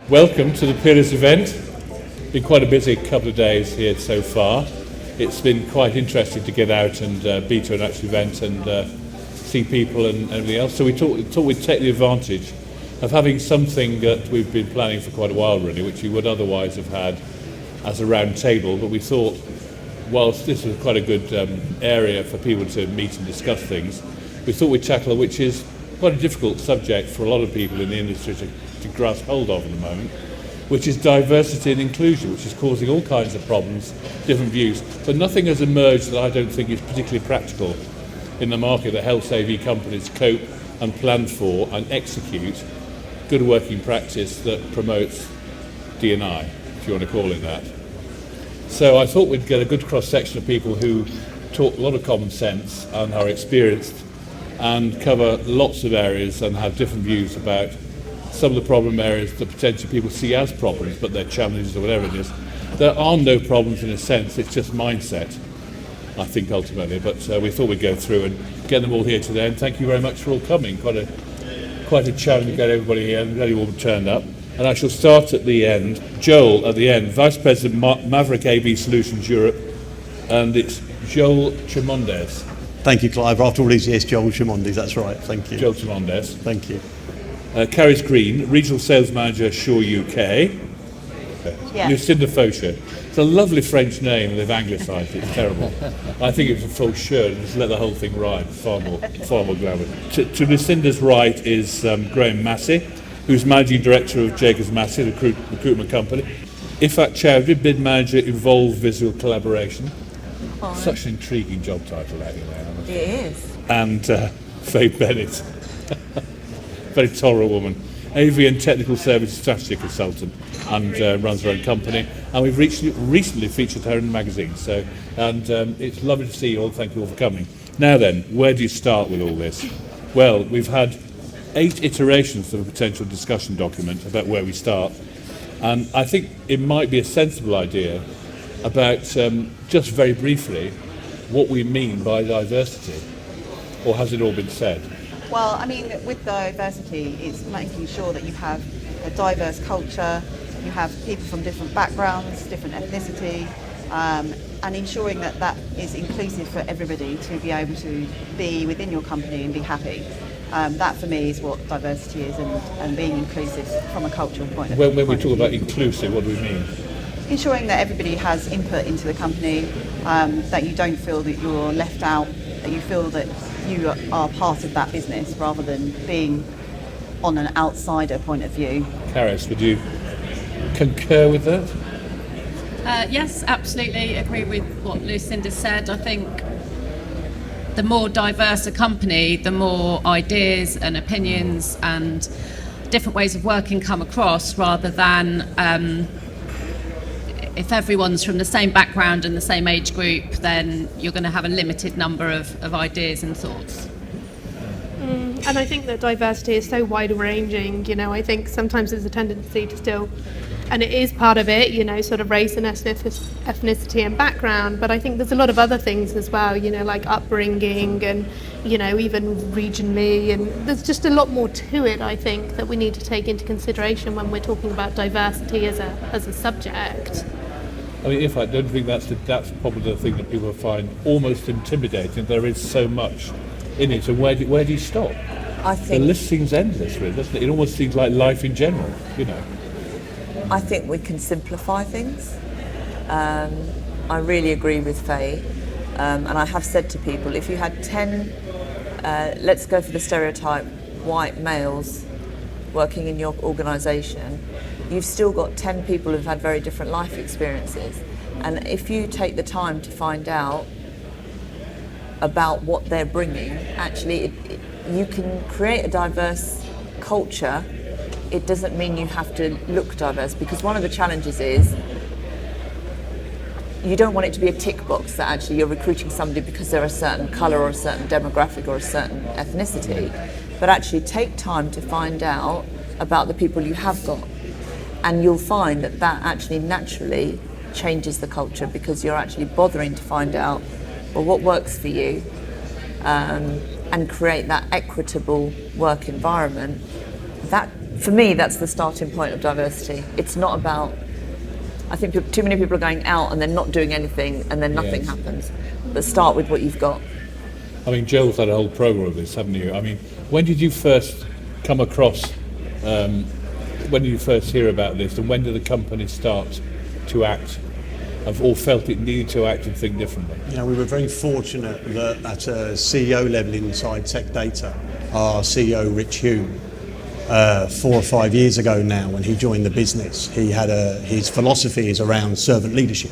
Welcome to the Carys event. Been quite a busy couple of days here so far. It's been quite interesting to get out and be to an actual event and see people and everything else. So we thought we'd take the advantage of having something that we've been planning for quite a while really, which we would otherwise have had as a round table, but we thought whilst this was quite a good area for people to meet and discuss things, we thought we'd tackle which is quite a difficult subject for a lot of people in the industry to grasp hold of at the moment, which is diversity and inclusion, which is causing all kinds of problems, different views, but nothing has emerged that I don't think is particularly practical in the market that helps AV companies cope and plan for and execute good working practice that promotes D&I, if you want to call it that. So I thought we'd get a good cross-section of people who talk a lot of common sense and are experienced and cover lots of areas and have different views about some of the problem areas that potentially people see as problems, but they're challenges or whatever it is. There are no problems in a sense, it's just mindset, I think, ultimately. But we thought we'd go through and get them all here today, and thank you very much for all coming. Quite a challenge to get everybody here, and glad you all turned up. And I shall start at the end. Joel, at the end, Vice President Maverick AV Solutions Europe, and it's Joel Chimoindes. Thank you, Clive. After all these years, Joel Chimoindes, that's right. Thank you. Joel Chimoindes. Thank you. Carys Green, Regional Sales Manager, Shure UK. Yeah. Lucinda Faucheux. It's a lovely French name, and they've anglicised it. It's terrible. I think it was a Faucheux, and just let the whole thing rhyme. Far more glamorous. To Lucinda's right is Graeme Massey, who's Managing Director of JacobsMassey, the recruitment company. Iffat Chaudhry, Bid Manager, Involved Visual Collaboration. Oh. Such an intriguing job title, anyway. It is. And Faye Bennett. Very tolerant woman, AV and Technical Services Strategy Consultant, and runs her own company. And we've recently featured her in the magazine. So, it's lovely to see you all. Thank you all for coming. Now then, where do you start with all this? Well, we've had 8 iterations of a potential discussion document about where we start, and I think it might be a sensible idea about just very briefly what we mean by diversity, or has it all been said? Well, I mean, with diversity, it's making sure that you have a diverse culture, you have people from different backgrounds, different ethnicity, and ensuring that that is inclusive for everybody to be able to be within your company and be happy. That for me is what diversity is, and being inclusive from a cultural point of view. When we talk about inclusive, what do we mean? Ensuring that everybody has input into the company, that you don't feel that you're left out, that you feel that you are part of that business rather than being on an outsider point of view. Carys, would you concur with that? Yes, absolutely agree with what Lucinda said. I think the more diverse a company, the more ideas and opinions and different ways of working come across, rather than if everyone's from the same background and the same age group, then you're going to have a limited number of ideas and thoughts. And I think that diversity is so wide-ranging. I think sometimes there's a tendency to still, and it is part of it, sort of race and ethnicity and background, but I think there's a lot of other things as well, like upbringing and, even regionally, and there's just a lot more to it, I think, that we need to take into consideration when we're talking about diversity as a subject. I mean, if I don't think that's probably the thing that people find almost intimidating. There is so much in it, and where do you stop? I think the list seems endless, really, doesn't it? It almost seems like life in general, I think we can simplify things. I really agree with Faye, and I have said to people, if you had 10, let's go for the stereotype, white males working in your organisation, you've still got 10 people who've had very different life experiences. And if you take the time to find out about what they're bringing, actually you can create a diverse culture. It doesn't mean you have to look diverse, because one of the challenges is you don't want it to be a tick box that actually you're recruiting somebody because they're a certain colour or a certain demographic or a certain ethnicity, but actually take time to find out about the people you have got. And you'll find that actually naturally changes the culture, because you're actually bothering to find out, well, what works for you, and create that equitable work environment. That for me, that's the starting point of diversity. It's not about, I think too many people are going out and they're not doing anything and then nothing happens. But start with what you've got. I mean, Joel's had a whole programme of this, haven't you? I mean, when did you first come across, when did you first hear about this, and when did the company start to act? Have all felt it needed to act and think differently? You know, we were very fortunate that at a CEO level inside Tech Data, our CEO Rich Hume, 4 or 5 years ago now, when he joined the business, he had his philosophy is around servant leadership,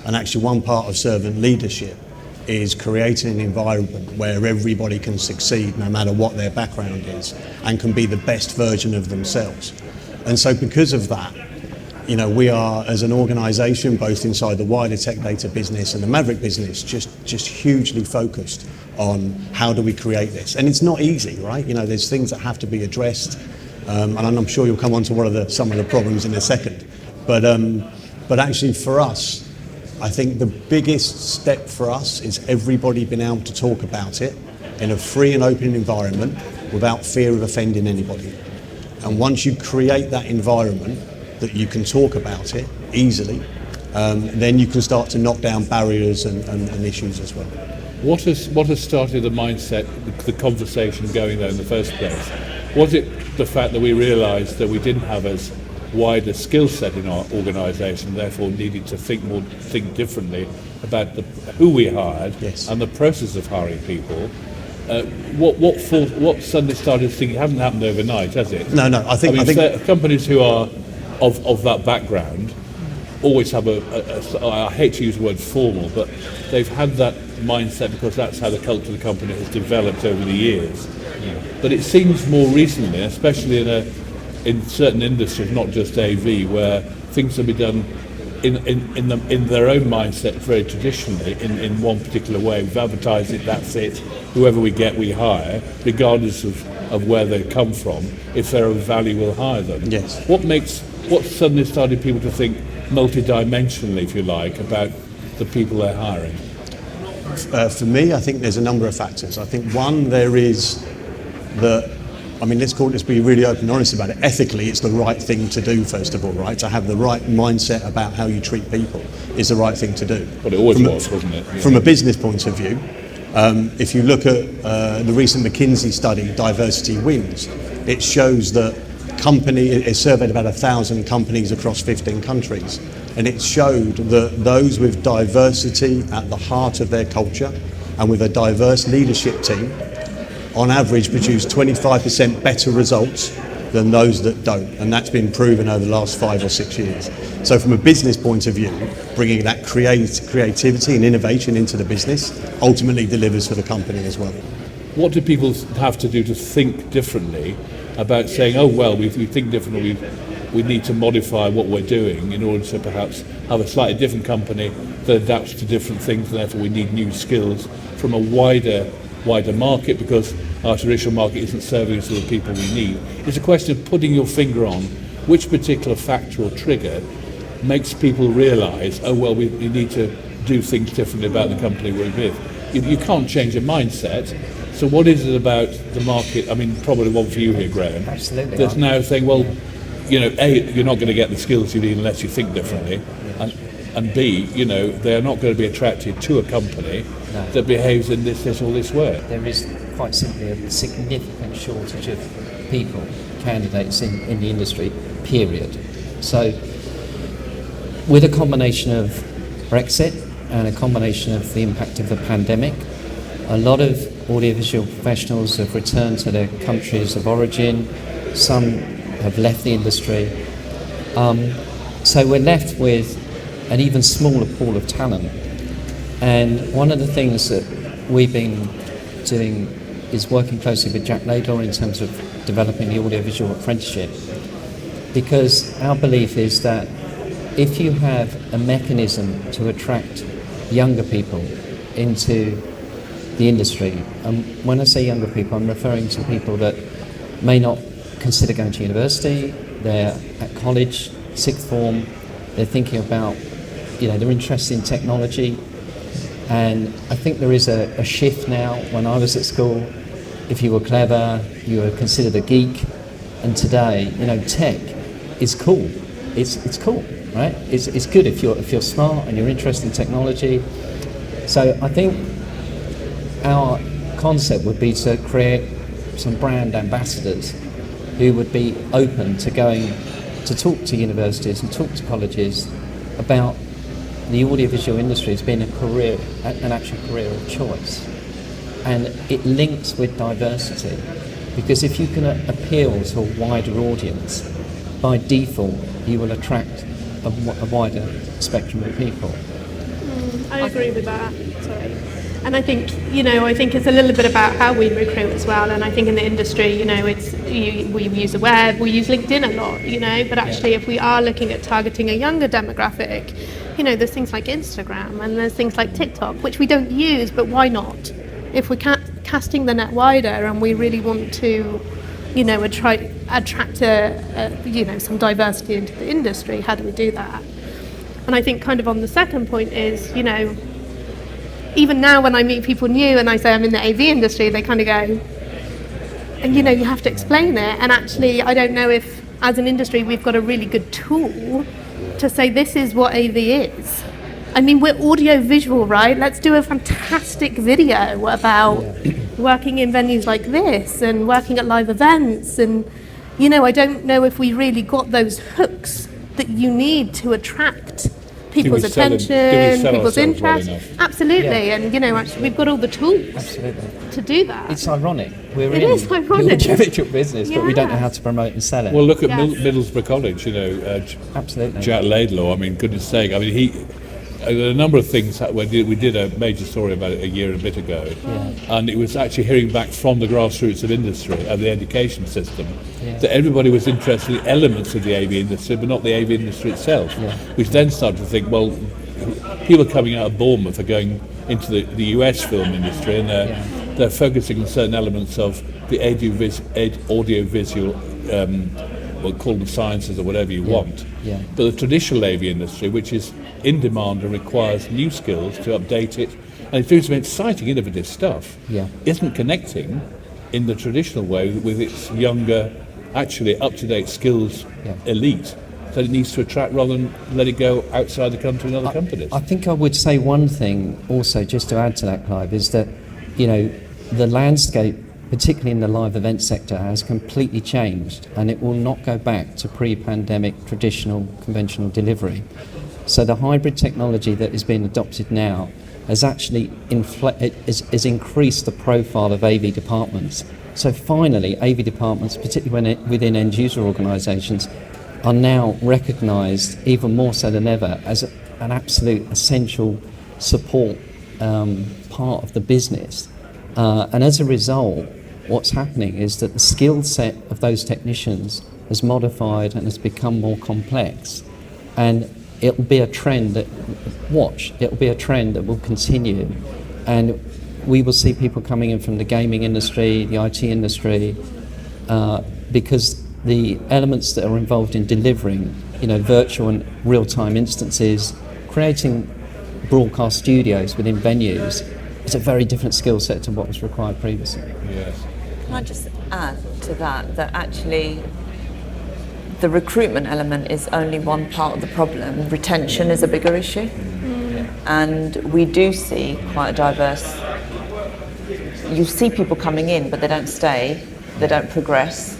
and actually one part of servant leadership is creating an environment where everybody can succeed no matter what their background is and can be the best version of themselves. And so because of that, you know, we are, as an organisation, both inside the wider Tech Data business and the Maverick business, just hugely focused on how do we create this. And it's not easy, right? You know, there's things that have to be addressed, and I'm sure you'll come on to some of the problems in a second. But actually for us, I think the biggest step for us is everybody being able to talk about it in a free and open environment without fear of offending anybody. And once you create that environment that you can talk about it easily, then you can start to knock down barriers and issues as well. What has started the mindset, the conversation going there in the first place? Was it the fact that we realised that we didn't have as wide a skill set in our organisation, therefore needed to think differently about who we hired and the process of hiring people? What suddenly started thinking? It hasn't happened overnight, has it? No. I think companies who are of that background always have I hate to use the word formal, but they've had that mindset because that's how the culture of the company has developed over the years. But it seems more recently, especially in certain industries, not just AV, where things have been done in their own mindset very traditionally, in one particular way. We've advertised it, that's it. Whoever we get, we hire, regardless of where they come from. If they're of value, we'll hire them. Yes. What suddenly started people to think multidimensionally, if you like, about the people they're hiring? For me, I think there's a number of factors. I think one, there is let's be really open and honest about it. Ethically, it's the right thing to do, first of all, right? To have the right mindset about how you treat people is the right thing to do. But it always wasn't it? Yeah. From a business point of view, if you look at the recent McKinsey study, Diversity Wins, it shows that it surveyed about 1,000 companies across 15 countries, and it showed that those with diversity at the heart of their culture and with a diverse leadership team, on average, produce 25% better results than those that don't, and that's been proven over the last 5 or 6 years. So from a business point of view, bringing that creativity and innovation into the business ultimately delivers for the company as well. What do people have to do to think differently about saying, oh well, we think differently, we need to modify what we're doing in order to perhaps have a slightly different company that adapts to different things, and therefore we need new skills from a wider market, because our traditional market isn't serving us with the people we need. It's a question of putting your finger on which particular factor or trigger makes people realise, oh well, we need to do things differently about the company we're with. You can't change a mindset. So what is it about the market? I mean, probably one for you here, Graeme. Absolutely. That's now saying, well, you know, A, you're not going to get the skills you need unless you think differently, and B, you know, they're not going to be attracted to a company that behaves in this or this way. There is quite simply a significant shortage of people, candidates in the industry, period. So with a combination of Brexit and a combination of the impact of the pandemic, a lot of audiovisual professionals have returned to their countries of origin. Some have left the industry. So we're left with an even smaller pool of talent. And one of the things that we've been doing is working closely with Jack Laidlaw in terms of developing the audiovisual apprenticeship, because our belief is that if you have a mechanism to attract younger people into the industry, and when I say younger people, I'm referring to people that may not consider going to university, they're at college, sixth form, they're thinking about, they're interested in technology. And I think there is a shift now. When I was at school, if you were clever, you were considered a geek. And today, tech is cool. It's cool, right? It's good if you're smart and you're interested in technology. So I think our concept would be to create some brand ambassadors who would be open to going to talk to universities and talk to colleges about the audiovisual industry as being an actual career of choice. And it links with diversity, because if you can appeal to a wider audience, by default you will attract a wider spectrum of people. I agree with that. Sorry. And I think, it's a little bit about how we recruit as well. And I think in the industry, we use the web, we use LinkedIn a lot, but actually if we are looking at targeting a younger demographic, there's things like Instagram and there's things like TikTok, which we don't use, but why not? If we're casting the net wider and we really want to, attract some diversity into the industry, how do we do that? And I think kind of on the second point is, even now when I meet people new and I say I'm in the AV industry, they kind of go, and you have to explain it. And actually, I don't know if as an industry we've got a really good tool to say this is what AV is. I mean, we're audio visual, right? Let's do a fantastic video about working in venues like this and working at live events. And, I don't know if we really got those hooks that you need to attract people's attention, people's interest. Absolutely. And, actually we've got all the tools to do that. It's ironic. It is ironic. We're audiovisual business, but we don't know how to promote and sell it. Well, look at Middlesbrough College, Absolutely. Jack Laidlaw, goodness sake, a number of things that we did a major story about it a year and a bit ago, and it was actually hearing back from the grassroots of industry and the education system that everybody was interested in elements of the AV industry, but not the AV industry itself, which then started to think, well, people coming out of Bournemouth are going into the US film industry, and they're focusing on certain elements of the audiovisual, well, call them sciences or whatever you want. But the traditional AV industry, which is in demand and requires new skills to update it, and it's doing some exciting, innovative stuff, isn't connecting in the traditional way with its younger, actually up-to-date skills elite. So it needs to attract rather than let it go outside the country and other companies. I think I would say one thing also, just to add to that, Clive, is that, the landscape, particularly in the live event sector, has completely changed, and it will not go back to pre-pandemic traditional conventional delivery. So the hybrid technology that is being adopted now has actually has increased the profile of AV departments. So finally, AV departments, particularly within end user organisations, are now recognised even more so than ever as an absolute essential support part of the business. And as a result, what's happening is that the skill set of those technicians has modified and has become more complex. And it'll be a trend that will continue. And we will see people coming in from the gaming industry, the IT industry, because the elements that are involved in delivering, virtual and real-time instances, creating broadcast studios within venues, is a very different skill set to what was required previously. Yes. Can I just add to that actually the recruitment element is only one part of the problem. Retention is a bigger issue. And we do see quite a diverse, you see people coming in, but they don't stay, they don't progress,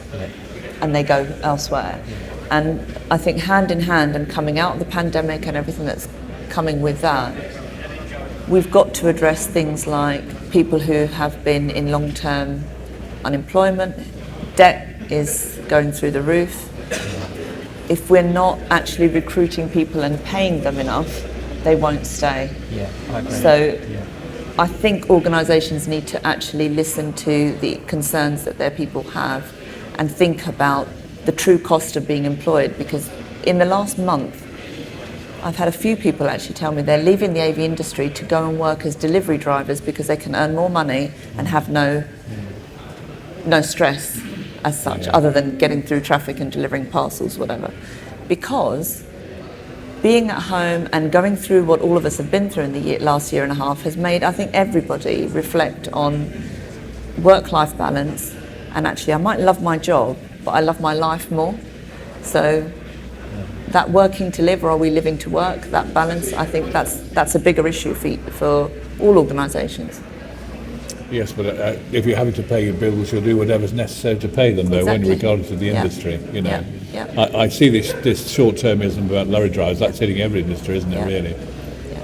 and they go elsewhere. And I think hand in hand, and coming out of the pandemic and everything that's coming with that, we've got to address things like people who have been in long-term unemployment, debt is going through the roof. If we're not actually recruiting people and paying them enough, they won't stay. I agree. So I think organisations need to actually listen to the concerns that their people have and think about the true cost of being employed, because in the last month I've had a few people actually tell me they're leaving the AV industry to go and work as delivery drivers because they can earn more money and have no stress as such, other than getting through traffic and delivering parcels, whatever. Because being at home and going through what all of us have been through in the last year and a half has made, I think, everybody reflect on work-life balance. And actually, I might love my job, but I love my life more. So that working to live, or are we living to work, that balance, I think that's a bigger issue for all organisations. Yes, but if you're having to pay your bills, you'll do whatever's necessary to pay them, though, Exactly. regardless of the industry, you know. Yeah. I see this short-termism about lorry drivers, that's hitting every industry, isn't it, really?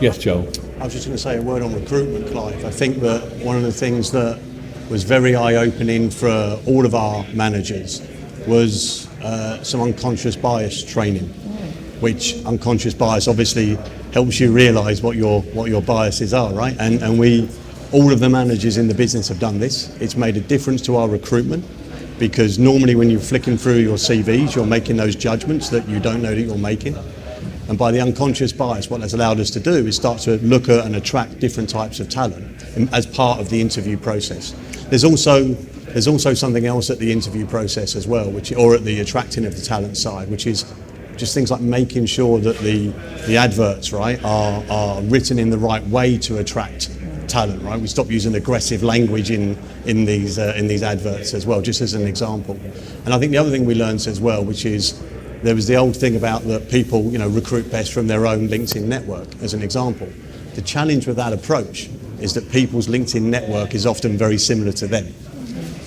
Yes, Joel? I was just going to say a word on recruitment, Clive. I think that one of the things that was very eye-opening for all of our managers was some unconscious bias training, which unconscious bias obviously helps you realise what your biases are, right? And all of the managers in the business have done this. It's made a difference to our recruitment, because normally when you're flicking through your CVs, you're making those judgments that you don't know that you're making. And by the unconscious bias, what that's allowed us to do is start to look at and attract different types of talent as part of the interview process. There's also something else at the interview process as well, or at the attracting of the talent side, which is just things like making sure that the adverts, right, are written in the right way to attract talent, right? We stop using aggressive language in these adverts as well, just as an example. And I think the other thing we learned as well, which is there was the old thing about that people, recruit best from their own LinkedIn network, as an example. The challenge with that approach is that people's LinkedIn network is often very similar to them.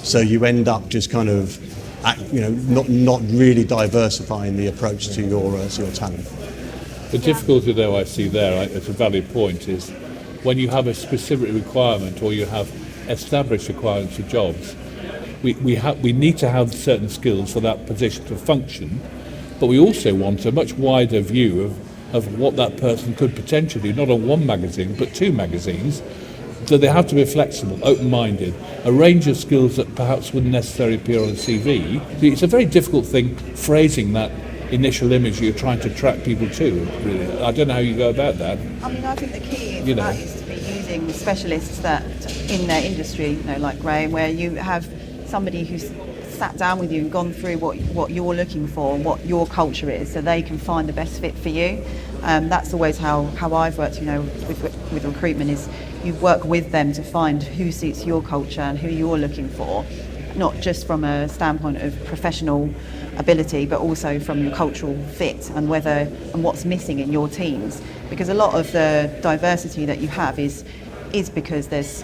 So you end up just kind of, not really diversifying the approach to your talent. The difficulty, though, I see there, it's a valid point, is when you have a specific requirement or you have established requirements for jobs, we need to have certain skills for that position to function, but we also want a much wider view of what that person could potentially do, not on one magazine, but two magazines. So they have to be flexible, open-minded, a range of skills that perhaps wouldn't necessarily appear on a CV. It's a very difficult thing, phrasing that initial image you're trying to attract people to, really. I don't know how you go about that. I mean, I think the key is to be using specialists that in their industry, like Graeme, where you have somebody who's sat down with you and gone through what you're looking for and what your culture is, so they can find the best fit for you. That's always how I've worked, with recruitment, is you work with them to find who suits your culture and who you're looking for, not just from a standpoint of professional ability, but also from your cultural fit and what's missing in your teams. Because a lot of the diversity that you have is because there's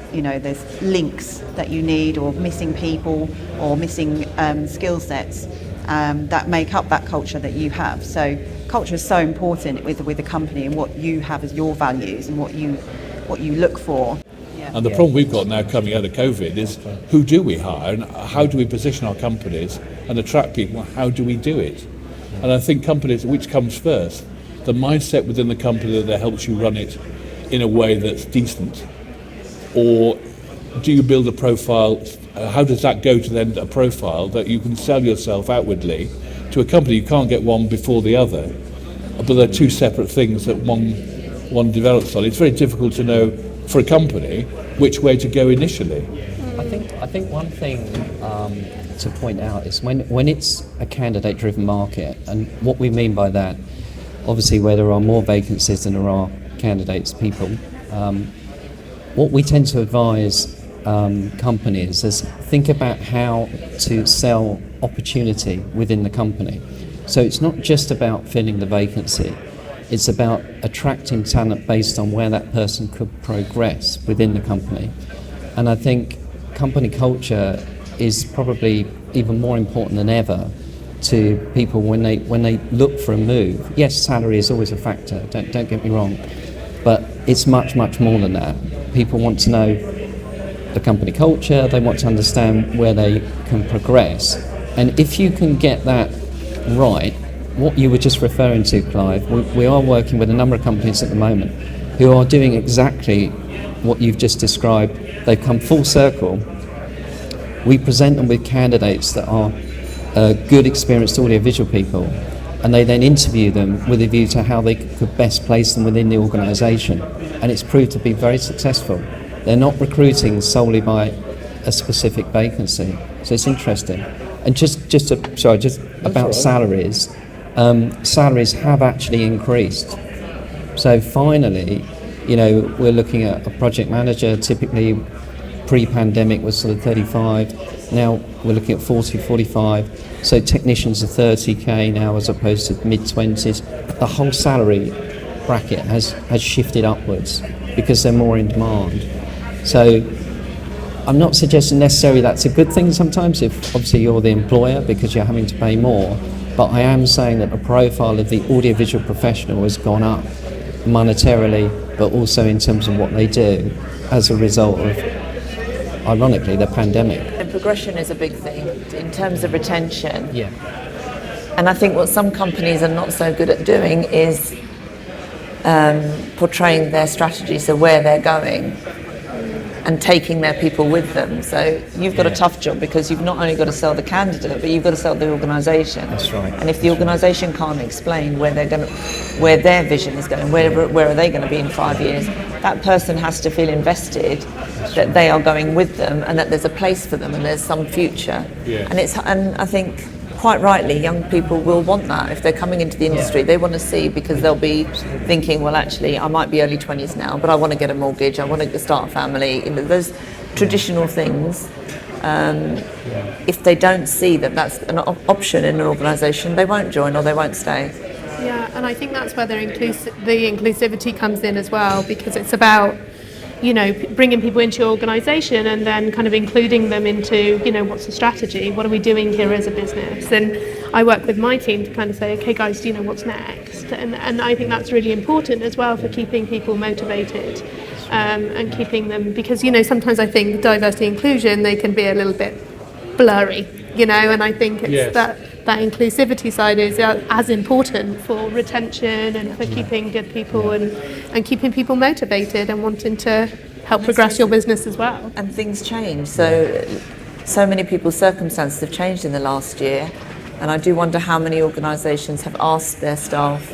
links that you need, or missing people, or missing skill sets that make up that culture that you have. So culture is so important with a company, and what you have as your values and what you look for. And the problem we've got now coming out of COVID is, who do we hire and how do we position our companies and attract people? How do we do it? And I think companies, which comes first? The mindset within the company that helps you run it in a way that's decent, or do you build a profile? How does that go to then a profile that you can sell yourself outwardly to a company? You can't get one before the other, but they're two separate things that one develops on. It's very difficult to know for a company which way to go initially. I think one thing to point out is when it's a candidate-driven market, and what we mean by that, obviously where there are more vacancies than there are candidates, people, what we tend to advise companies is think about how to sell opportunity within the company. So it's not just about filling the vacancy, it's about attracting talent based on where that person could progress within the company. And I think company culture is probably even more important than ever to people when they look for a move. Yes, salary is always a factor, don't get me wrong, but it's much more than that. People want to know the company culture, they want to understand where they can progress. And if you can get that right, what you were just referring to, Clive, we are working with a number of companies at the moment who are doing exactly what you've just described. They've come full circle. We present them with candidates that are good, experienced audiovisual people, and they then interview them with a view to how they could best place them within the organisation. And it's proved to be very successful. They're not recruiting solely by a specific vacancy. So it's interesting. And just about salaries. Salaries have actually increased. So finally, we're looking at a project manager typically pre-pandemic was sort of 35. Now we're looking at 40, 45. So technicians are 30k now as opposed to mid-20s. The whole salary bracket has shifted upwards because they're more in demand. So I'm not suggesting necessarily that's a good thing sometimes if obviously you're the employer because you're having to pay more, but I am saying that the profile of the audiovisual professional has gone up monetarily, but also in terms of what they do as a result of, ironically, the pandemic. And progression is a big thing in terms of retention. Yeah. And I think what some companies are not so good at doing is portraying their strategy, so where they're going, and taking their people with them. So you've got a tough job because you've not only got to sell the candidate, but you've got to sell the organisation. That's right. And if the organisation can't explain where they're going to, where their vision is going, where are they going to be in 5 years, that person has to feel invested that they are going with them and that there's a place for them and there's some future. Yeah. And I think quite rightly, young people will want that. If they're coming into the industry, they want to see, because they'll be thinking, well, actually, I might be early 20s now, but I want to get a mortgage, I want to start a family. You know, those traditional things. If they don't see that that's an option in an organisation, they won't join or they won't stay. Yeah, and I think that's where the inclusivity comes in as well, because it's about, you know, bringing people into your organisation and then kind of including them into, you know, what's the strategy? What are we doing here as a business? And I work with my team to kind of say, okay, guys, do you know what's next? And I think that's really important as well for keeping people motivated and keeping them, because, you know, sometimes I think diversity inclusion, they can be a little bit blurry, you know, and I think it's that inclusivity side is as important for retention and for keeping good people and keeping people motivated and wanting to help progress your business as well. And things change, so many people's circumstances have changed in the last year, and I do wonder how many organisations have asked their staff,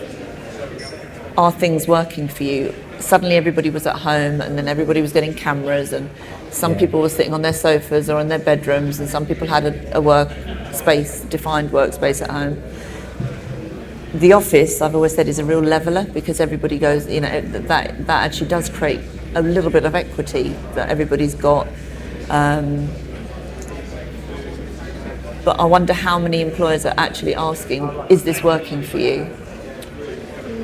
are things working for you? Suddenly everybody was at home and then everybody was getting cameras, and some people were sitting on their sofas or in their bedrooms, and some people had a workspace, defined workspace at home. The office, I've always said, is a real leveller, because everybody goes, you know, that actually does create a little bit of equity that everybody's got. But I wonder how many employers are actually asking, is this working for you?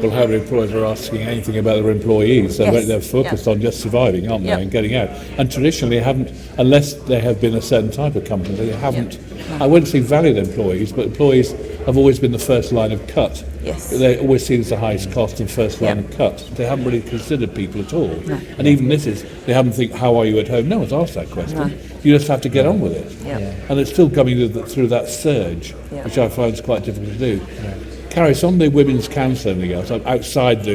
Well, how many employers are asking anything about their employees? They're focused on just surviving, aren't they, and getting out. And traditionally, haven't, unless they have been a certain type of company, they haven't. I wouldn't say valued employees, but employees have always been the first line of cut. Yes. They're always seen as the highest cost and first line of cut. They haven't really considered people at all. No. And even this is, they haven't think, how are you at home? No one's asked that question. No. You just have to get on with it. Yeah. And it's still coming through that surge, which I find is quite difficult to do. Carys, on the women's council and everything else, outside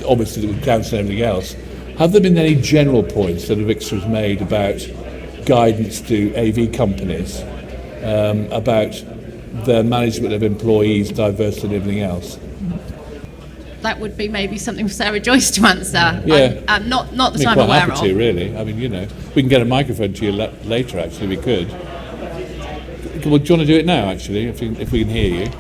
obviously the council and everything else, have there been any general points that AVIXA has made about guidance to AV companies, about their management of employees, diversity and everything else? That would be maybe something for Sarah Joyce to answer. Yeah. I'm not that I'm quite aware happy of. to, really. I mean, you know, we can get a microphone to you later, actually, we could. Well, do you want to do it now, actually, if we can hear you?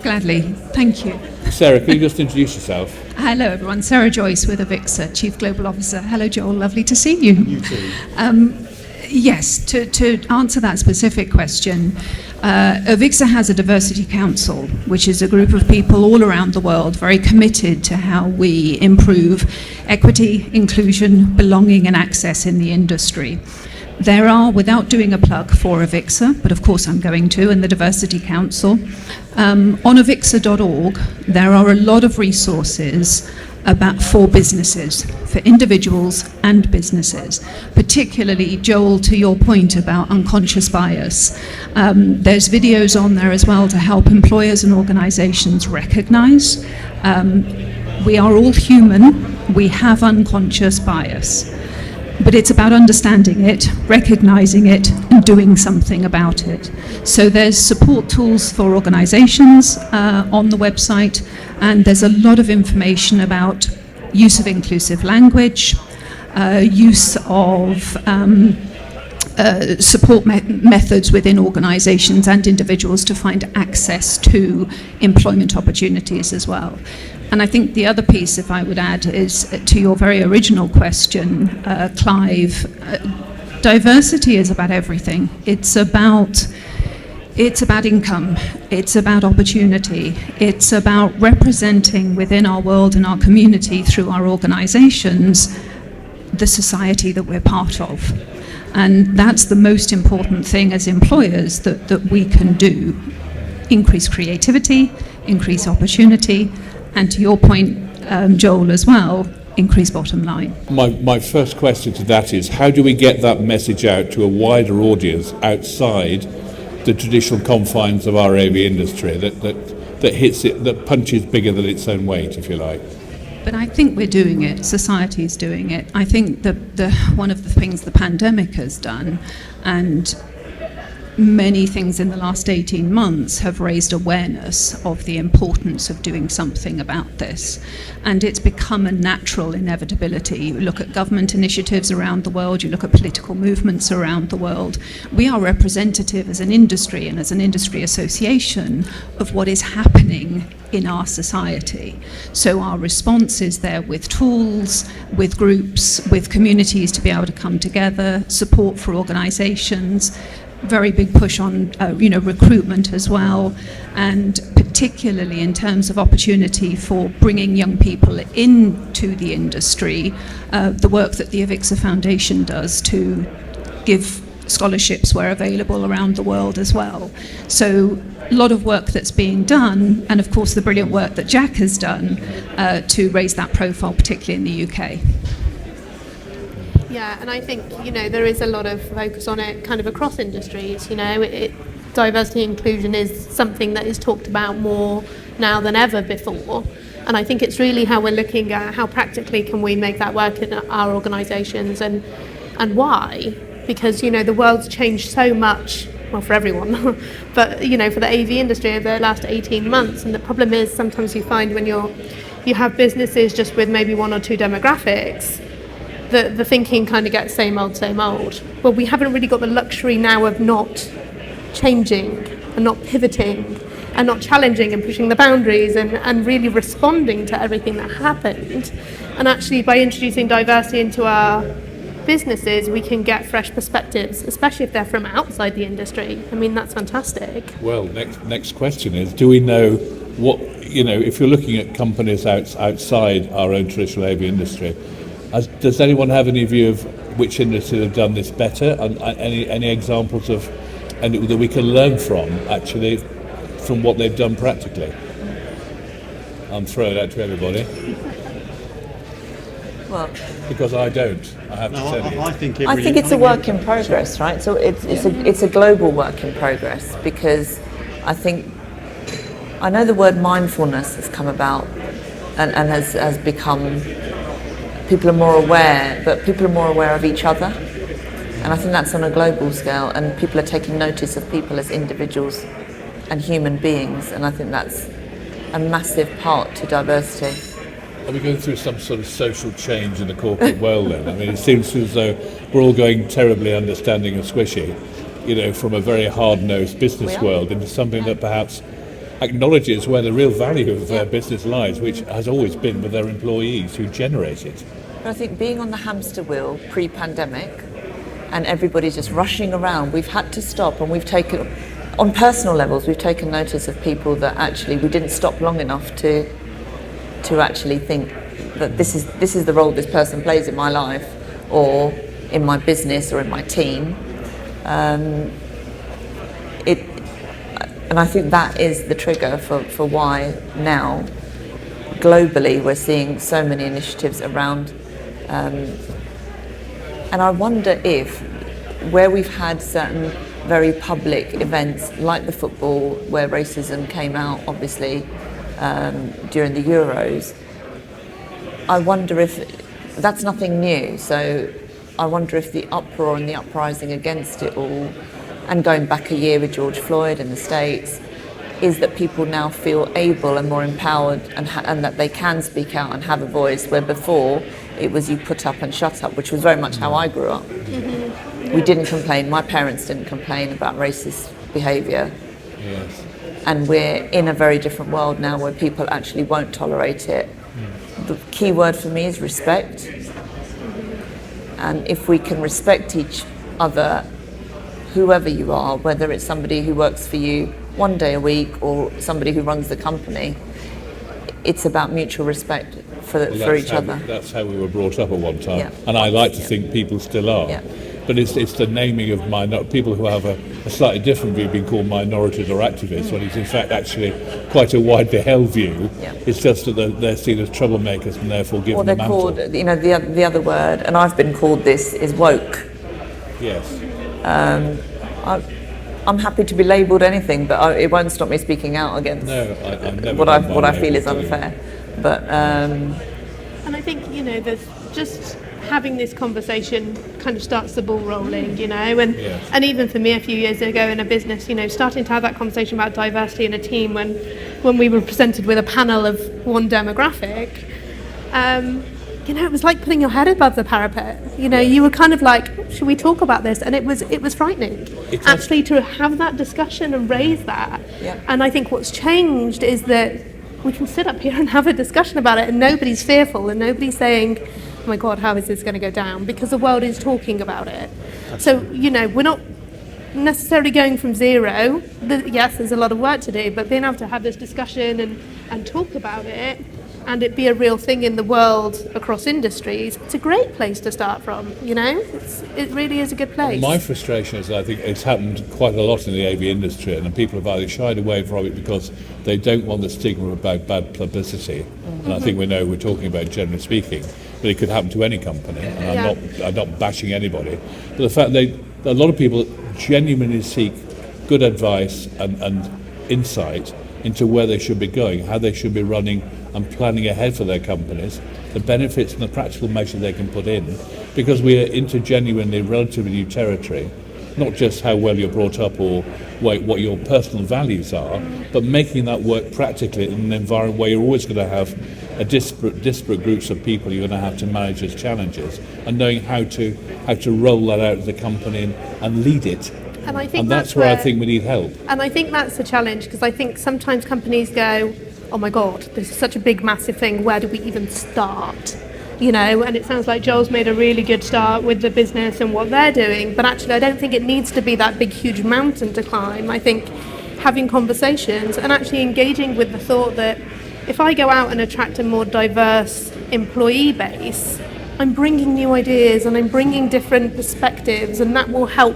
Gladly, thank you. Sarah, can you just introduce yourself? Hello everyone, Sarah Joyce with AVIXA, Chief Global Officer. Hello Joel, lovely to see you. You too. Yes, to answer that specific question, AVIXA has a diversity council, which is a group of people all around the world very committed to how we improve equity, inclusion, belonging and access in the industry. There are, without doing a plug for AVIXA, but of course I'm going to, and the Diversity Council, on avixa.org there are a lot of resources for businesses, for individuals and businesses, particularly, Joel, to your point about unconscious bias. There's videos on there as well to help employers and organisations recognise we are all human, we have unconscious bias. But it's about understanding it, recognising it, and doing something about it. So there's support tools for organisations on the website, and there's a lot of information about use of inclusive language, use of support methods within organisations and individuals to find access to employment opportunities as well. And I think the other piece, if I would add, is to your very original question, Clive, diversity is about everything. It's about income, it's about opportunity, it's about representing within our world and our community through our organisations the society that we're part of. And that's the most important thing as employers that we can do. Increase creativity, increase opportunity, and to your point, Joel, as well, increase bottom line. My first question to that is, how do we get that message out to a wider audience outside the traditional confines of our AV industry that hits it, that punches bigger than its own weight, if you like? But I think we're doing it. Society is doing it. I think the one of the things the pandemic has done, and many things in the last 18 months have raised awareness of the importance of doing something about this. And it's become a natural inevitability. You look at government initiatives around the world, you look at political movements around the world. We are representative as an industry and as an industry association of what is happening in our society. So our response is there with tools, with groups, with communities to be able to come together, support for organisations, very big push on recruitment as well, and particularly in terms of opportunity for bringing young people into the industry, the work that the AVIXA Foundation does to give scholarships where available around the world as well. So a lot of work that's being done, and of course the brilliant work that Jack has done to raise that profile, particularly in the UK. Yeah, and I think, there is a lot of focus on it kind of across industries. Diversity and inclusion is something that is talked about more now than ever before. And I think it's really how we're looking at how practically can we make that work in our organisations and why. Because, the world's changed so much, well, for everyone, but, for the AV industry over the last 18 months. And the problem is sometimes you find when you have businesses just with maybe one or two demographics, the thinking kind of gets same old. Well, we haven't really got the luxury now of not changing and not pivoting and not challenging and pushing the boundaries and really responding to everything that happened. And actually, by introducing diversity into our businesses, we can get fresh perspectives, especially if they're from outside the industry. I mean, that's fantastic. Well, next question is, do we know what, if you're looking at companies outside our own traditional AV industry, does anyone have any view of which industries have done this better, and any examples of that we can learn from, actually, from what they've done practically? I'll throw it out to everybody. Well, because I don't, I have to tell you. I think it's a work in progress, right? So it's a global work in progress, because I know the word mindfulness has come about and has become, people are more aware, but people are more aware of each other. And I think that's on a global scale, and people are taking notice of people as individuals and human beings, and I think that's a massive part to diversity. Are we going through some sort of social change in the corporate world then? I mean, it seems as though we're all going terribly understanding and squishy, from a very hard-nosed business world into something that perhaps acknowledges where the real value of their business lies, which has always been with their employees who generate it. But I think being on the hamster wheel pre-pandemic and everybody's just rushing around, we've had to stop, and we've taken, on personal levels, we've taken notice of people that actually we didn't stop long enough to actually think that this is the role this person plays in my life or in my business or in my team. And I think that is the trigger for why now globally we're seeing so many initiatives around, and I wonder if where we've had certain very public events like the football, where racism came out obviously during the Euros, I wonder if that's nothing new. So I wonder if the uproar and the uprising against it all, and going back a year with George Floyd in the States, is that people now feel able and more empowered and that they can speak out and have a voice, where before it was you put up and shut up, which was very much how I grew up. Mm-hmm. We didn't complain, my parents didn't complain about racist behaviour. Yes. and we're in a very different world now where people actually won't tolerate it. The key word for me is respect. And if we can respect each other, whoever you are, whether it's somebody who works for you one day a week or somebody who runs the company, it's about mutual respect for each other. That's how we were brought up at one time, Yeah. and I like to think people still are. Yeah. But it's the naming of people who have a slightly different view being called minorities or activists, when it's in fact actually quite a widely held view. Yeah. It's just that they're seen as troublemakers and therefore given the mantle. Or they're called, the other word, and I've been called this, is woke. Yes. I'm happy to be labelled anything, but it won't stop me speaking out against what I feel is unfair. But and I think there's just having this conversation kind of starts the ball rolling, and even for me a few years ago in a business, starting to have that conversation about diversity in a team when we were presented with a panel of one demographic. It was like putting your head above the parapet. You were kind of like, should we talk about this? And it was frightening, actually, to have that discussion and raise that. Yeah. And I think what's changed is that we can sit up here and have a discussion about it, and nobody's fearful, and nobody's saying, oh my God, how is this going to go down? Because the world is talking about it. So, we're not necessarily going from zero. Yes, there's a lot of work to do, but being able to have this discussion and talk about it, and it be a real thing in the world across industries, it's a great place to start from, It really is a good place. My frustration is I think it's happened quite a lot in the AV industry, and people have either shied away from it because they don't want the stigma about bad publicity. And I think we're talking about generally speaking, but it could happen to any company, and I'm not bashing anybody. But the fact that a lot of people genuinely seek good advice and insight into where they should be going, how they should be running and planning ahead for their companies, the benefits and the practical measures they can put in, because we are into genuinely relatively new territory, not just how well you're brought up or what your personal values are, but making that work practically in an environment where you're always going to have a disparate groups of people you're going to have to manage as challenges, and knowing how to roll that out as a company and lead it. And that's where I think we need help. And I think that's the challenge, because I think sometimes companies go, oh my God, this is such a big, massive thing, where do we even start? And it sounds like Joel's made a really good start with the business and what they're doing, but actually I don't think it needs to be that big, huge mountain to climb. I think having conversations and actually engaging with the thought that if I go out and attract a more diverse employee base, I'm bringing new ideas and I'm bringing different perspectives, and that will help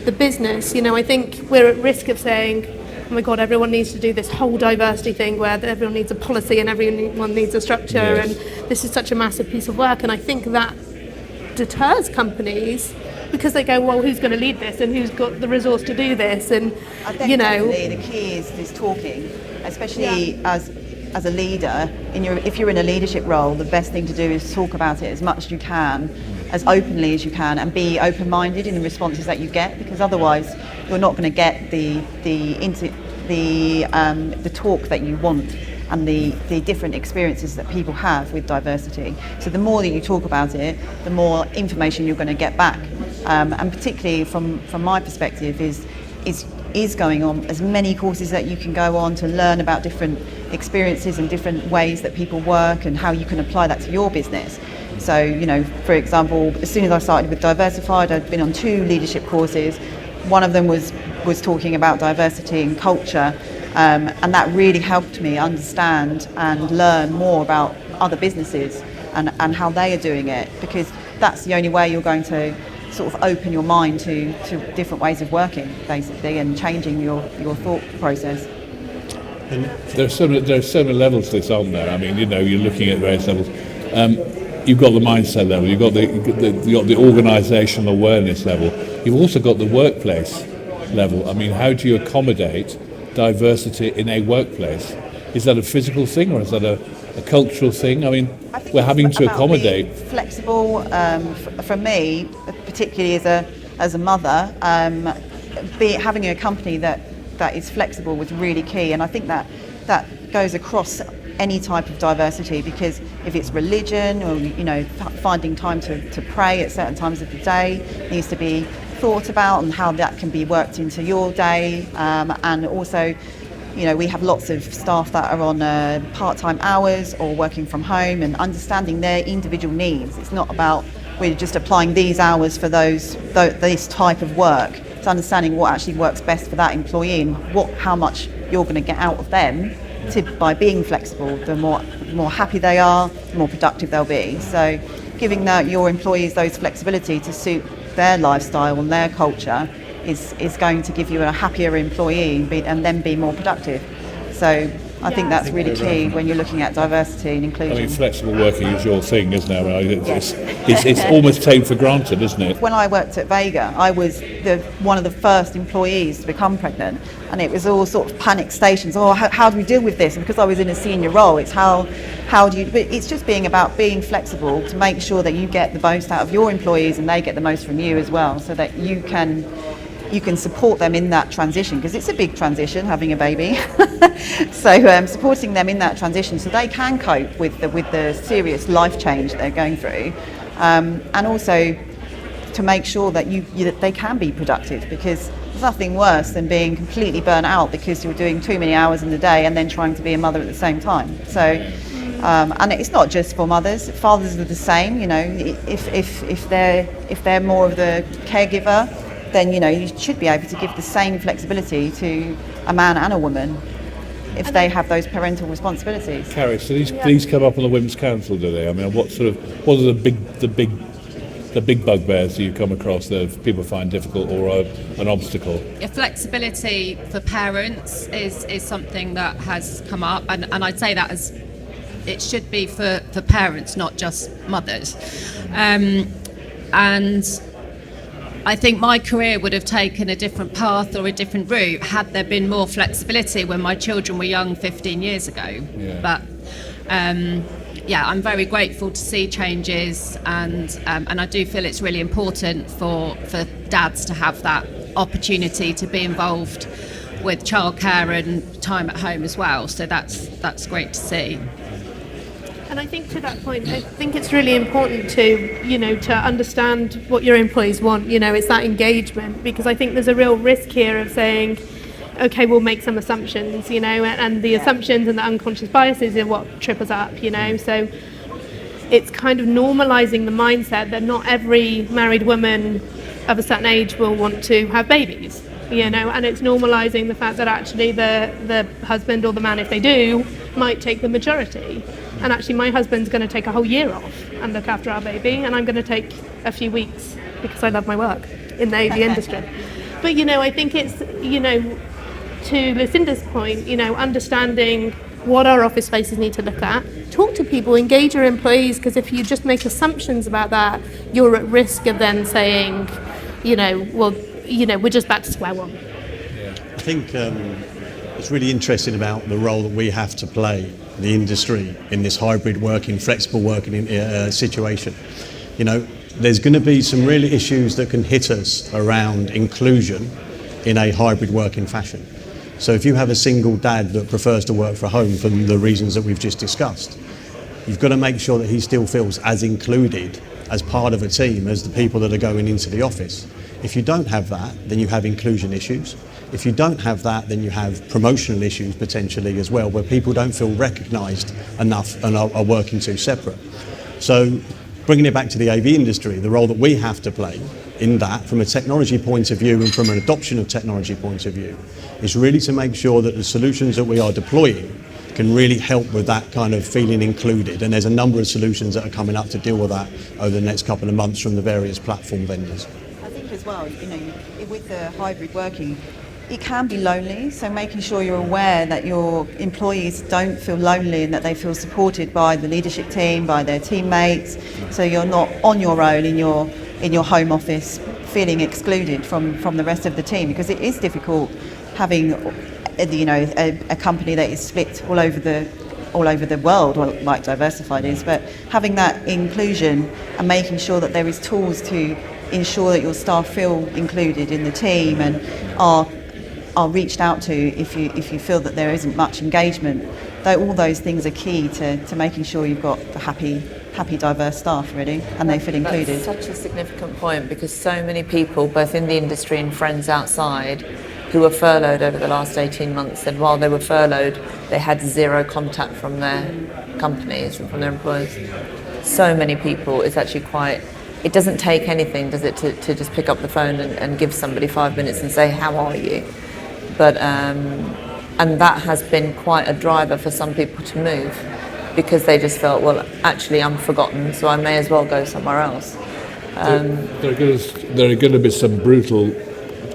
the business. I think we're at risk of saying, oh my God, everyone needs to do this whole diversity thing where everyone needs a policy and everyone needs a structure, and this is such a massive piece of work. And I think that deters companies, because they go, well, who's going to lead this and who's got the resource to do this? And I think definitely the key is talking, especially as a leader. If you're in a leadership role, the best thing to do is talk about it as much as you can, as openly as you can, and be open-minded in the responses that you get, because otherwise you're not going to get the talk that you want and the different experiences that people have with diversity. So the more that you talk about it, the more information you're going to get back. And particularly from my perspective is going on as many courses that you can go on to learn about different experiences and different ways that people work and how you can apply that to your business. So, for example, as soon as I started with Diversified, I'd been on 2 leadership courses. One of them was talking about diversity and culture, and that really helped me understand and learn more about other businesses and how they are doing it, because that's the only way you're going to sort of open your mind to different ways of working, basically, and changing your thought process. There are so many levels to this, aren't there? I mean, you're looking at various levels. You've got the mindset level, you've got the organisational awareness level, you've also got the workplace level. I mean, how do you accommodate diversity in a workplace? Is that a physical thing, or is that a cultural thing? I mean, we're having to accommodate. Being flexible, for me, particularly as a mother, having a company that is flexible was really key, and I think that goes across any type of diversity, because if it's religion or finding time to pray at certain times of the day needs to be thought about, and how that can be worked into your day, and also we have lots of staff that are on part-time hours or working from home, and understanding their individual needs. It's not about we're just applying these hours for this type of work. It's understanding what actually works best for that employee and how much you're going to get out of them by being flexible. The more happy they are, the more productive they'll be. So giving your employees those flexibility to suit their lifestyle and their culture is going to give you a happier employee and then be more productive. So I think that's really key when you're looking at diversity and inclusion. I mean, flexible working is your thing, isn't it? It's almost taken for granted, isn't it? When I worked at Vega, I was one of the first employees to become pregnant, and it was all sort of panic stations. How do we deal with this? And because I was in a senior role, it's how do you? But it's just about being flexible to make sure that you get the most out of your employees and they get the most from you as well, so that you can support them in that transition, because it's a big transition having a baby. So supporting them in that transition so they can cope with the serious life change they're going through, and also to make sure that they can be productive, because there's nothing worse than being completely burnt out because you're doing too many hours in the day and then trying to be a mother at the same time. So and it's not just for mothers, fathers are the same. If they're more of the caregiver, then you should be able to give the same flexibility to a man and a woman if they have those parental responsibilities. Carys, so these come up on the Women's Council, do they? I mean, what are the big bugbears that you come across that people find difficult or an obstacle? Flexibility for parents is something that has come up, and I'd say that as it should be for parents, not just mothers. And I think my career would have taken a different path or a different route had there been more flexibility when my children were young 15 years ago. Yeah. But I'm very grateful to see changes, and I do feel it's really important for dads to have that opportunity to be involved with childcare and time at home as well. So that's great to see. And I think to that point, I think it's really important to understand what your employees want. It's that engagement, because I think there's a real risk here of saying, okay, we'll make some assumptions, and the assumptions and the unconscious biases are what trip us up, So it's kind of normalising the mindset that not every married woman of a certain age will want to have babies, and it's normalising the fact that actually the husband or the man, if they do, might take the majority. And actually my husband's going to take a whole year off and look after our baby, and I'm going to take a few weeks because I love my work in the AV industry. But I think it's to Lucinda's point, understanding what our office spaces need to look at, talk to people, engage your employees, because if you just make assumptions about that, you're at risk of then saying, we're just back to square one. I think it's really interesting about the role that we have to play, the industry, in this hybrid working, flexible working situation. There's going to be some real issues that can hit us around inclusion in a hybrid working fashion. So if you have a single dad that prefers to work from home for the reasons that we've just discussed, you've got to make sure that he still feels as included as part of a team as the people that are going into the office. If you don't have that, then you have inclusion issues. If you don't have that, then you have promotional issues potentially as well, where people don't feel recognised enough and are working too separate. So bringing it back to the AV industry, the role that we have to play in that from a technology point of view and from an adoption of technology point of view is really to make sure that the solutions that we are deploying can really help with that kind of feeling included. And there's a number of solutions that are coming up to deal with that over the next couple of months from the various platform vendors. I think as well, with the hybrid working, it can be lonely, so making sure you're aware that your employees don't feel lonely and that they feel supported by the leadership team, by their teammates, so you're not on your own in your home office feeling excluded from the rest of the team, because it is difficult having a company that is split all over the world, like Diversified is, but having that inclusion and making sure that there is tools to ensure that your staff feel included in the team and are reached out to if you feel that there isn't much engagement. All those things are key to making sure you've got the happy, diverse staff, really, and they feel included. That's such a significant point, because so many people, both in the industry and friends outside, who were furloughed over the last 18 months said while they were furloughed, they had zero contact from their companies and from their employers. So many people, it's actually quite, it doesn't take anything, does it, to just pick up the phone and give somebody 5 minutes and say, how are you? But, and that has been quite a driver for some people to move, because they just felt, well, actually I'm forgotten, so I may as well go somewhere else. There are going to be some brutal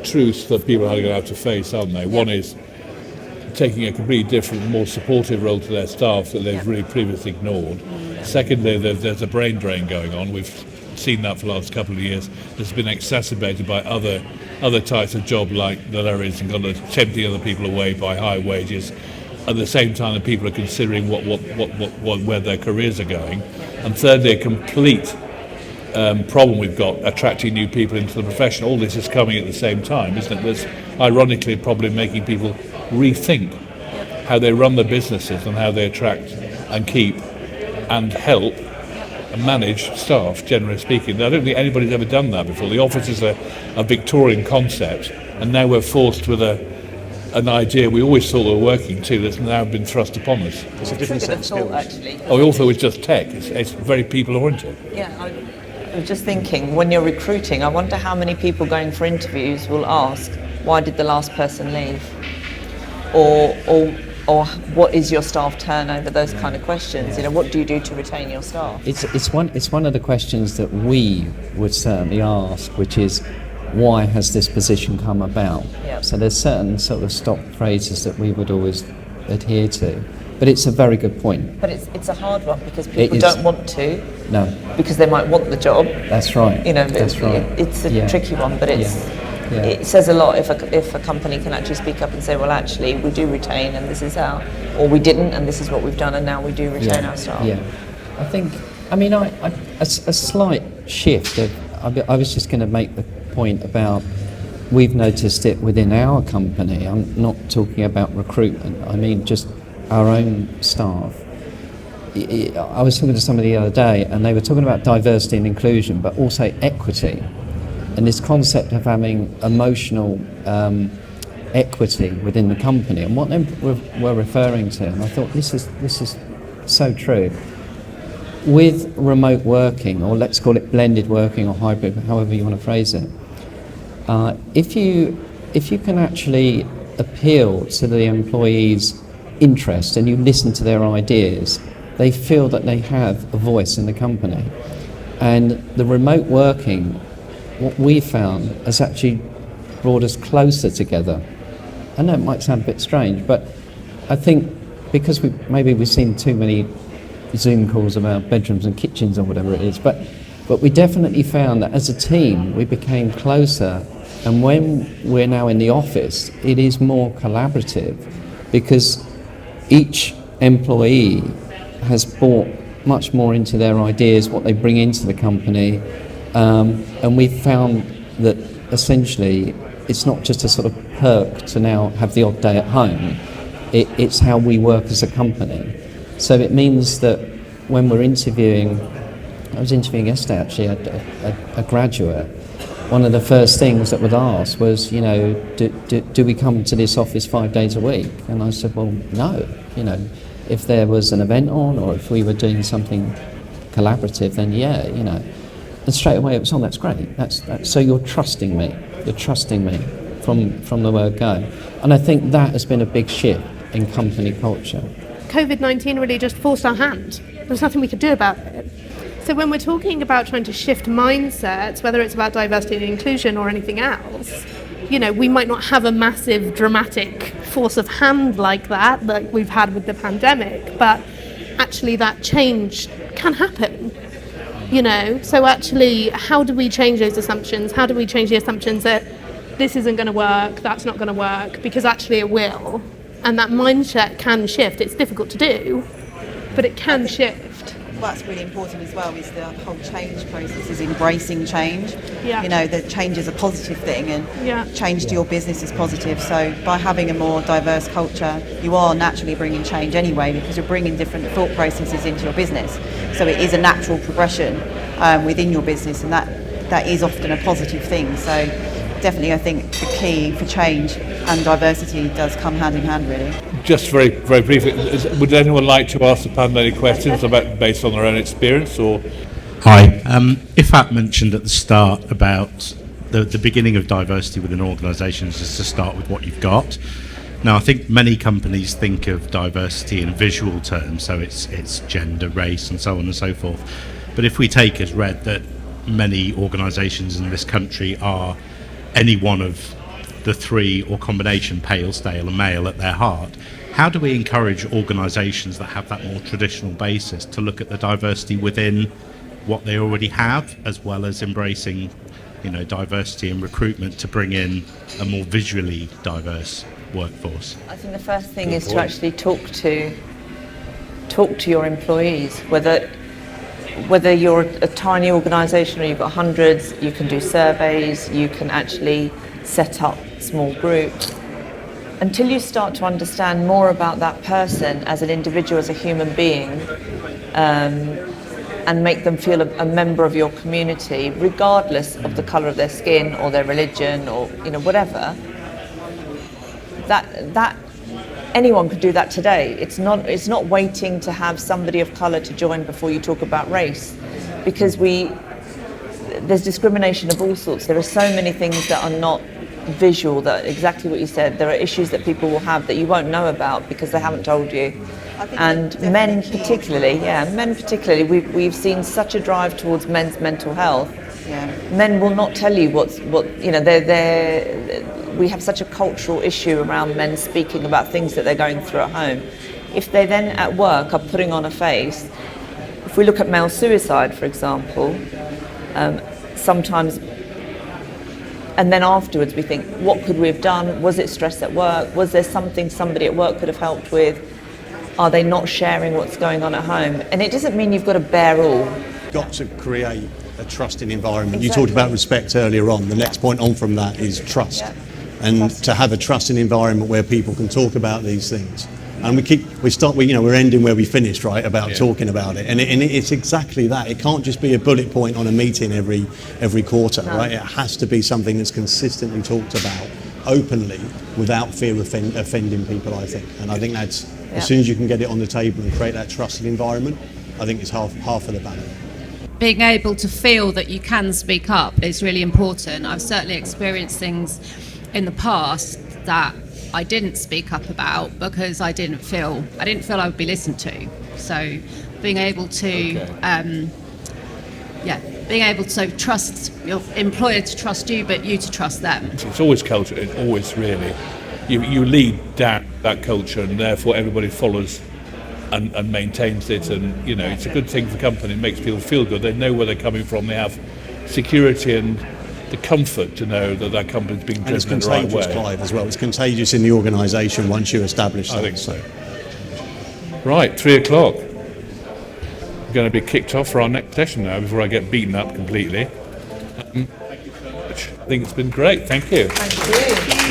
truths that people are going to have to face, aren't they? One is taking a completely different, more supportive role to their staff that they've really previously ignored. Secondly, there's a brain drain going on. We've seen that for the last couple of years. It's been exacerbated by other types of job like the lorries and kind of tempting other people away by high wages. At the same time, that people are considering where their careers are going. And thirdly, a complete problem we've got attracting new people into the profession. All this is coming at the same time, isn't it? That's ironically probably making people rethink how they run their businesses and how they attract and keep and help and manage staff, generally speaking. I don't think anybody's ever done that before. The office is a Victorian concept, and now we're forced with an idea we always thought we were working to that's now been thrust upon us. It's a different set of skills. Actually. Oh, also it's just tech. It's very people-oriented. Yeah, I was just thinking, when you're recruiting, I wonder how many people going for interviews will ask, why did the last person leave? Or what is your staff turnover? Those kind of questions. You know, what do you do to retain your staff? It's one of the questions that we would certainly ask, which is, why has this position come about? Yep. So there's certain sort of stock phrases that we would always adhere to. But it's a very good point. But it's a hard one, because people don't want to. No. Because they might want the job. That's right. You know, that's right. It's a tricky one, but it says a lot if a company can actually speak up and say, well, actually, we do retain, and this is how, or we didn't, and this is what we've done, and now we do retain our staff. Yeah. I think, a slight shift. I was just going to make the point about, we've noticed it within our company. I'm not talking about recruitment. I mean just our own staff. I was talking to somebody the other day, and they were talking about diversity and inclusion, but also equity, and this concept of having emotional equity within the company, and what they were referring to. And I thought, this is so true. With remote working, or let's call it blended working or hybrid, however you want to phrase it, if you can actually appeal to the employees' interest and you listen to their ideas, they feel that they have a voice in the company. And the remote working, what we found, has actually brought us closer together. I know it might sound a bit strange, but I think because we've seen too many Zoom calls about bedrooms and kitchens or whatever it is, but we definitely found that as a team we became closer, and when we're now in the office it is more collaborative, because each employee has brought much more into their ideas, what they bring into the company, and we've found that essentially it's not just a sort of perk to now have the odd day at home, it's how we work as a company. So it means that when we're interviewing, I was interviewing yesterday actually a graduate, one of the first things that was asked was, you know, do we come to this office 5 days a week? And I said, well, no. You know, if there was an event on, or if we were doing something collaborative, then yeah, you know. And straight away it was, oh, that's great. That's so you're trusting me. You're trusting me from the word go. And I think that has been a big shift in company culture. COVID-19 really just forced our hand. There's nothing we could do about it. So when we're talking about trying to shift mindsets, whether it's about diversity and inclusion or anything else, you know, we might not have a massive dramatic force of hand like we've had with the pandemic, but actually that change can happen, you know. So actually, how do we change those assumptions? How do we change the assumptions that this isn't going to work, that's not going to work, because actually it will? And that mindset can shift. It's difficult to do, but it can shift. What's really important as well is the whole change process is embracing change. Yeah. You know, that change is a positive thing, and change to your business is positive. So by having a more diverse culture, you are naturally bringing change anyway, because you're bringing different thought processes into your business. So it is a natural progression within your business, and that is often a positive thing. So definitely I think the key for change and diversity does come hand in hand, really. Just very, very briefly, would anyone like to ask the panel any questions based on their own experience? Or Hi. Iffat mentioned at the start about the beginning of diversity within organisations is to start with what you've got. Now, I think many companies think of diversity in visual terms, so it's gender, race, and so on and so forth. But if we take as read that many organisations in this country are any one of the three or combination pale, stale, and male at their heart, how do we encourage organisations that have that more traditional basis to look at the diversity within what they already have, as well as embracing, diversity in recruitment to bring in a more visually diverse workforce? I think the first thing is to actually talk to your employees, whether you're a tiny organisation or you've got hundreds. You can do surveys, you can actually set up small groups. Until you start to understand more about that person as an individual, as a human being, and make them feel a member of your community, regardless of the colour of their skin or their religion or whatever, that anyone could do that today. It's not waiting to have somebody of colour to join before you talk about race, because there's discrimination of all sorts. There are so many things that are not visual, that exactly what you said. There are issues that people will have that you won't know about because they haven't told you. And men particularly, we've seen such a drive towards men's mental health. Yeah. Men will not tell you we have such a cultural issue around men speaking about things that they're going through at home. If they then at work are putting on a face, if we look at male suicide, for example, sometimes, and then afterwards we think, what could we have done? Was it stress at work? Was there something somebody at work could have helped with? Are they not sharing what's going on at home? And it doesn't mean you've got to bear all. Got to create a trusting environment. Exactly. You talked about respect earlier on. The next point on from that is trust. Yeah. And to have a trusting environment where people can talk about these things. And we're ending where we finished, right, about talking about it. And it's exactly that. It can't just be a bullet point on a meeting every quarter, right? It has to be something that's consistently talked about openly without fear of offending people, I think. And I think that's, as soon as you can get it on the table and create that trusted environment, I think it's half of the battle. Being able to feel that you can speak up is really important. I've certainly experienced things in the past that I didn't speak up about because I didn't feel I would be listened to. So being able to being able to trust your employer to trust you, but you to trust them. it's always culture, it's always really. You lead down that culture, and therefore everybody follows and maintains it. And it's a good thing for company. It makes people feel good. They know where they're coming from. They have security and the comfort to know that company's being driven in the right way. And it's contagious, Clive, as well. It's contagious in the organisation once you establish that. I think so. Right, 3:00. We're going to be kicked off for our next session now before I get beaten up completely. Thank you so much. I think it's been great. Thank you. Thank you.